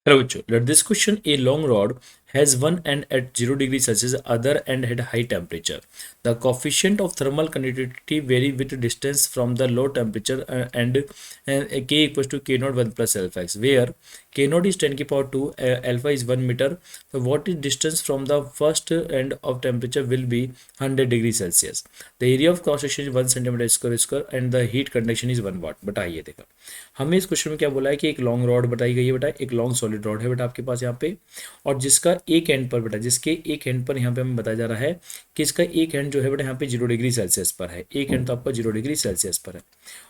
Hello, Uchu. Let this question: a long rod has one end at 0 degrees Celsius, other end at high temperature. The coefficient of thermal conductivity vary with distance from the low temperature and K equals to K naught 1 plus alpha x, where K naught is 10 to the power 2, alpha is 1 meter. So what is distance from the first end of temperature will be 100 degrees Celsius. The area of cross section is 1 centimeter square and the heat conduction is 1 watt. बताइए देखा हमें इस question में क्या बोला है कि एक लॉन्ग रॉड बताई गई है बेटा, एक लॉन्ग सॉलिड रॉड है बेटा आपके पास यहाँ पे, और जिसका एक एंड पर बेटा, जिसके एक एंड पर यहाँ पे हमें बताया जा रहा है कि इसका एक एंड जो है बेटा यहाँ पे 0 डिग्री सेल्सियस पर है, एक एंड तो आपका 0 डिग्री सेल्सियस पर है।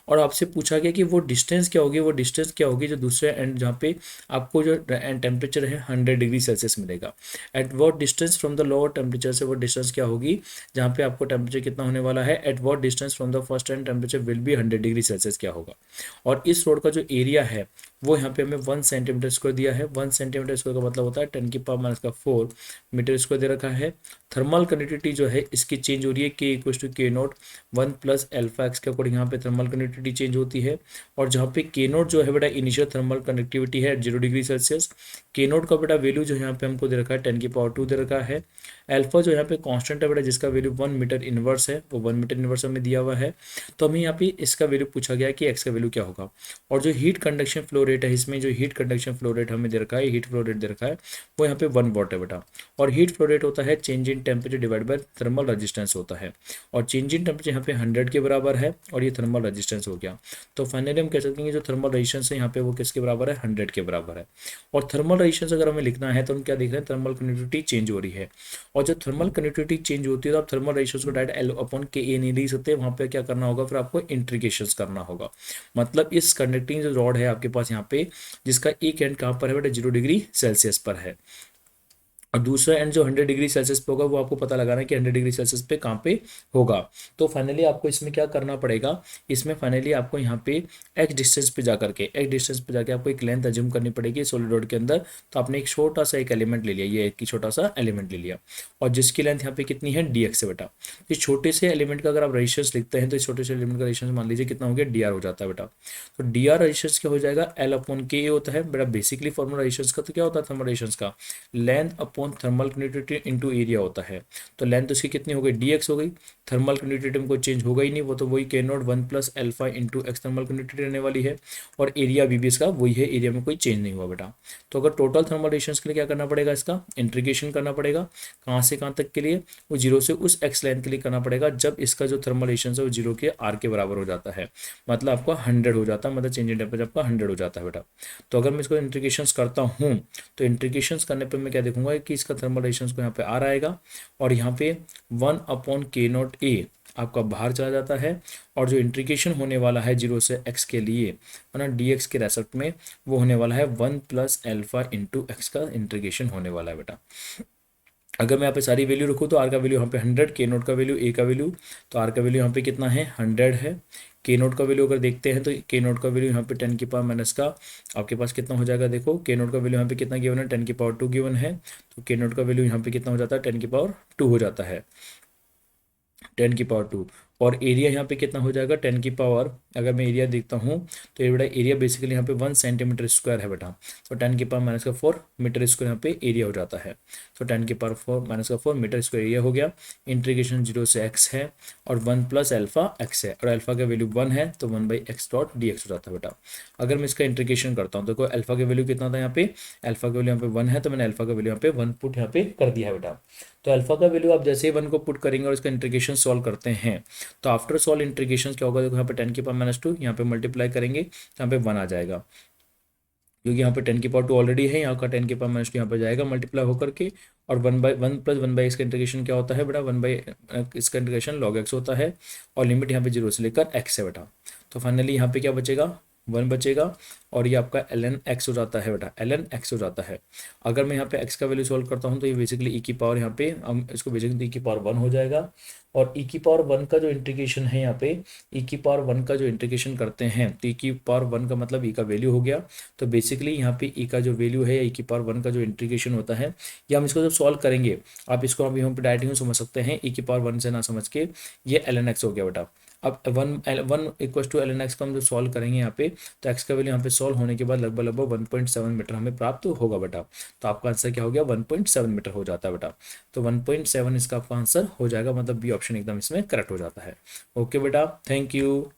और आपसे पूछा गया कि वो डिस्टेंस क्या होगी, वो डिस्टेंस क्या होगी जो दूसरे एंड जहाँ पे आपको जो टेम्परेचर है 100 डिग्री सेल्सियस मिलेगा। At what distance from the lower temperature से वो डिस्टेंस क्या होगी जहाँ पे आपको टेम्परेचर कितना होने वाला है, at what distance from the first end temperature will be 100 degree Celsius क्या होगा। और इस रोड का जो एरिया है वो यहाँ पे हमें 1 सेंटीमीटर स्क्वायर दिया है। 1 सेंटीमीटर स्क्वायर का मतलब होता है 10 की पावर माइनस का 4 मीटर स्क्वायर दे रखा है। थर्मल कंडक्टिविटी जो है इसकी चेंज हो रही है के इक्वल टू के नोट 1 प्लस एल्फा एक्स के अकॉर्डिंग यहाँ पे थर्मल कंडक्टिविटी चेंज होती है। और जहाँ पे के नोट जो है बेटा इनिशियल थर्मल कंडक्टिविटी है 0 डिग्री सेल्सियस, के नोट का बेटा वैल्यू जो यहाँ पे हमको दे रखा है 10 की पावर 2 दे रखा है। एल्फा जो यहाँ पे कांस्टेंट है बेटा जिसका वैल्यू 1 मीटर इनवर्स है, वो 1 मीटर इनवर्स हमें दिया हुआ है। तो हमें यहाँ पे इसका वैल्यू पूछा गया है कि एक्स का वैल्यू क्या होगा। और जो हीट कंडक्शन फ्लो रेट है, इसमें जो हीट कंडक्शन फ्लो रेट हमें दे रखा है, हीट फ्लो रेट दे रखा है वो यहाँ पे 1 वॉट है बेटा। और हीट फ्लो रेट होता है change in temperature divide by thermal resistance होता है, और चेंज इन टेम्परेचर यहाँ पे 100 के बराबर है और ये थर्मल रेजिस्टेंस हो गया। तो फाइनली हम कह सकते हैं कि जो थर्मल रेजिस्टेंस है यहाँ पे वो किसके बराबर है, 100 के बराबर है। और थर्मल रेजिस्टेंस अगर हमें लिखना है तो हम क्या देख रहे हैं, थर्मल कंडक्टिविटी चेंज हो रही है। और जब थर्मल कंडक्टिविटी चेंज होती है तो आप थर्मल रेजिस्टेंस को डायरेक्ट एल अपॉन के ए नहीं लिख सकते, वहाँ पे क्या करना होगा, फिर आपको इंट्रीगेशंस करना होगा। मतलब इस कंडक्टिंग जो रॉड है आपके पास यहाँ पे, जिसका एक एंड कहाँ पर है बेटा 0 डिग्री सेल्सियस पर है, और दूसरा एंड जो 100 डिग्री सेल्सियस पे होगा वो आपको पता लगाना है कि 100 डिग्री सेल्सियस पे कहाँ पे होगा। तो फाइनली आपको इसमें क्या करना पड़ेगा, इसमें फाइनली आपको यहाँ पे एक्स डिस्टेंस पे जा करके, एक्स डिस्टेंस पे जाके आपको एक लेंथ अज्यूम करनी पड़ेगी सॉलिड रॉड के अंदर। तो आपने एक छोटा सा एक एलिमेंट ले लिया, ये एक छोटा सा एलिमेंट ले लिया, और जिसकी लेंथ यहाँ पे कितनी है डी एक्स है बेटा। इस छोटे से एलिमेंट का अगर आप रेजिस्टेंस लिखते हैं तो इस छोटे से एलिमेंट का रेजिस्टेंस मान लीजिए कितना हो गया, डी आर हो जाता है बेटा। तो डी आर रेजिस्टेंस क्या हो जाएगा, एल अपॉन के होता है बेटा, बेसिकली फॉर्मूला रेजिस्टेंस का तो क्या होता है थर्मल रेजिस्टेंस का, length upon thermal conductivity into area होता है। तो लेंथ उसकी कितनी हो गई, डी एक्स हो गई। थर्मल कंडक्टिविटी में कोई चेंज होगा ही नहीं, वो तो वही के not 1 plus alpha into x thermal conductivity रहने वाली है। और एरिया भी इसका वही है, एरिया में कोई चेंज नहीं हुआ बेटा। तो अगर टोटल थर्मल रेजिस्टेंस के लिए क्या करना पड़ेगा, इसका इंटीग्रेशन करना पड़ेगा। कहाँ से कहाँ तक के लिए, वो जीरो से उस एक्स लेंथ के लिए करना पड़ेगा जब इसका जो थर्मल रेजिस्टेंस है वो जीरो के आर के बराबर हो जाता है, मतलब आपका 100 हो जाता है, मतलब चेंज इन टेम्परेचर आपका 100 हो जाता है बेटा। तो अगर मैं इसको इंटीग्रेशन करता हूँ तो इंटीग्रेशन करने पर मैं क्या देखूंगा कि इसका थर्मल रेजिस्टेंस को यहाँ पे आर आएगा, और यहाँ पे 1 अपॉन के नॉट ए आपका बाहर चला जाता है। और जो इंटीग्रेशन होने वाला है जीरो से एक्स के लिए है ना, डी एक्स के रेस्पेक्ट में, वो होने वाला है 1 प्लस एल्फा इंटू एक्स का इंटीग्रेशन होने वाला है बेटा। अगर मैं यहाँ पे सारी वैल्यू रखूँ तो आर का वैल्यू यहाँ पे 100, के नोट का वैल्यू, ए का वैल्यू, तो आर का वैल्यू यहाँ पे कितना है 100 है। के नोट का वैल्यू अगर देखते हैं तो के नोट का वैल्यू यहाँ पे 10 की पावर माइनस का आपके पास कितना हो जाएगा, देखो के नोट का वैल्यू यहाँ पे कितना गिवन है, 10 की पावर 2 गिवन है। तो के नोट का वैल्यू यहाँ पे कितना हो जाता है, 10 की पावर 2 हो जाता है, 10 की पावर 2। और एरिया यहाँ पे कितना हो जाएगा, 10 की पावर, अगर मैं एरिया देखता हूँ तो ये बेटा एरिया बेसिकली यहाँ पे 1 सेंटीमीटर स्क्वायर है बेटा। तो 10 की पावर माइनस का 4 मीटर स्क्वायर यहाँ पे एरिया हो जाता है। तो 10 की पावर 4 माइनस का 4 मीटर स्क्वायर एरिया हो गया। इंटीग्रेशन जीरो से एक्स है और 1 प्लस एल्फा एक्स है, और एल्फा का वैल्यू 1 है तो 1 by x dot D x हो जाता है बेटा। अगर मैं इसका इंटीग्रेशन करता हूँ तो देखो एल्फा का वैल्यू कितना था यहाँ पे, एल्फा का वैल्यू यहाँ पे 1 है, तो मैंने एल्फा का वैल्यू यहाँ पे 1 पुट यहाँ पे कर दिया है बेटा। तो अल्फा का वैल्यू आप जैसे ही 1 को पुट करेंगे और इसका इंटीग्रेशन सॉल्व करते हैं तो आफ्टर सॉल्व इंटीग्रेशन क्या होगा, देखो यहाँ पे 10 की पावर माइनस 2 यहाँ पे मल्टीप्लाई करेंगे तो यहाँ पे 1 आ जाएगा, क्योंकि यहाँ पे 10 की पावर 2 ऑलरेडी है, यहाँ का 10 की पावर माइनस 2 यहाँ पे जाएगा मल्टीप्लाई होकर के। और 1 प्लस 1 बाई इसका इंटीग्रेशन क्या होता है बेटा, 1 बाई इसका इंटीग्रेशन लॉग एक्स होता है, और लिमिट यहाँ पे जीरो से लेकर एक्स है बेटा। तो फाइनली यहाँ पे क्या बचेगा, 1 बचेगा, और ये आपका ln x हो जाता है बेटा, ln x हो जाता है। अगर मैं यहाँ पे x का वैल्यू सॉल्व करता हूँ तो ये बेसिकली e की पावर, यहाँ पे हम इसको बेसिकली e की पावर 1 हो जाएगा। और e की पावर 1 का जो इंटीग्रेशन है यहाँ पे, e की पावर 1 का जो इंटीग्रेशन करते हैं तो e की पावर 1 का मतलब e का वैल्यू हो गया। तो बेसिकली यहाँ पे e का जो वैल्यू है, e की पावर 1 का जो इंटीग्रेशन होता है, या हम इसको जब सॉल्व करेंगे, आप इसको अभी हम डायरेक्टली समझ सकते हैं, e की पावर 1 से ना समझ के, ये ln x हो गया बेटा। अब one equal to L N X को हम जो सॉल्व करेंगे यहाँ पे, तो एक्स का वैल्यू यहाँ पे सॉल्व होने के बाद लगभग लगभग 1.7 मीटर हमें प्राप्त होगा बेटा। तो आपका आंसर क्या हो गया, 1.7 मीटर हो जाता है बेटा। तो 1.7 इसका आपका आंसर हो जाएगा, मतलब बी ऑप्शन एकदम इसमें करेक्ट हो जाता है। ओके बेटा, थैंक यू।